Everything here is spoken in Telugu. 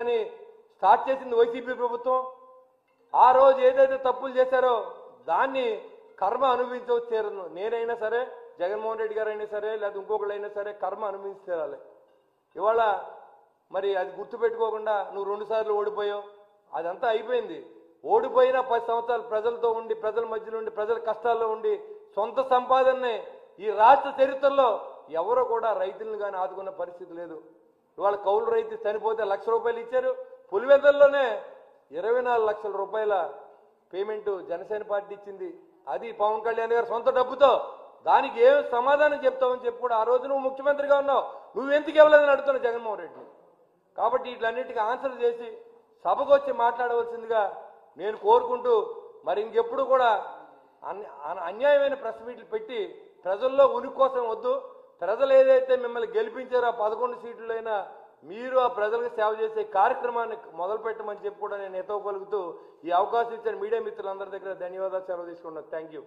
అని స్టార్ట్ చేసింది వైసీపీ ప్రభుత్వం. ఆ రోజు ఏదైతే తప్పులు చేశారో దాన్ని కర్మ అనుభవించవచ్చు తీరను. నేనైనా సరే, జగన్మోహన్ రెడ్డి గారు అయినా సరే, లేదా ఇంకొకళ్ళైనా సరే కర్మ అనుభవించి తీరాలి. ఇవాళ మరి అది గుర్తుపెట్టుకోకుండా నువ్వు 2 సార్లు ఓడిపోయావు, అదంతా అయిపోయింది. ఓడిపోయిన 10 సంవత్సరాలు ప్రజలతో ఉండి, ప్రజల మధ్యలో ఉండి, ప్రజల కష్టాల్లో ఉండి, సొంత సంపాదనని ఈ రాష్ట్ర చరిత్రలో ఎవరో కూడా రైతులను కానీ ఆదుకున్న పరిస్థితి లేదు. ఇవాళ కౌలు రైతు చనిపోతే 1 లక్ష రూపాయలు ఇచ్చారు. పులివెందుల్లోనే 24 లక్షల రూపాయల పేమెంట్ జనసేన పార్టీ ఇచ్చింది. అది పవన్ కళ్యాణ్ గారు సొంత డబ్బుతో. దానికి ఏం సమాధానం చెప్తావని చెప్పి కూడా ఆ రోజు నువ్వు ముఖ్యమంత్రిగా ఉన్నావు, నువ్వెందుకు ఇవ్వలేదని అడుగుతున్నావు జగన్మోహన్ రెడ్డి. కాబట్టి వీటిలన్నిటికీ ఆన్సర్ చేసి సభకు వచ్చి మాట్లాడవలసిందిగా నేను కోరుకుంటూ, మరి ఇంకెప్పుడు కూడా అన్యాయమైన ప్రెస్ మీట్లు పెట్టి ప్రజల్లో ఉనికి కోసం వద్దు. ప్రజలు ఏదైతే మిమ్మల్ని గెలిపించారో ఆ 11 సీట్లైనా మీరు ఆ ప్రజలకు సేవ చేసే కార్యక్రమాన్ని మొదలు పెట్టమని చెప్పి కూడా నేను ఎతో పలుకుతూ ఈ అవకాశం ఇచ్చిన మీడియా మిత్రులందరి దగ్గర ధన్యవాదాలు సెలవు తీసుకున్నాను. Thank you.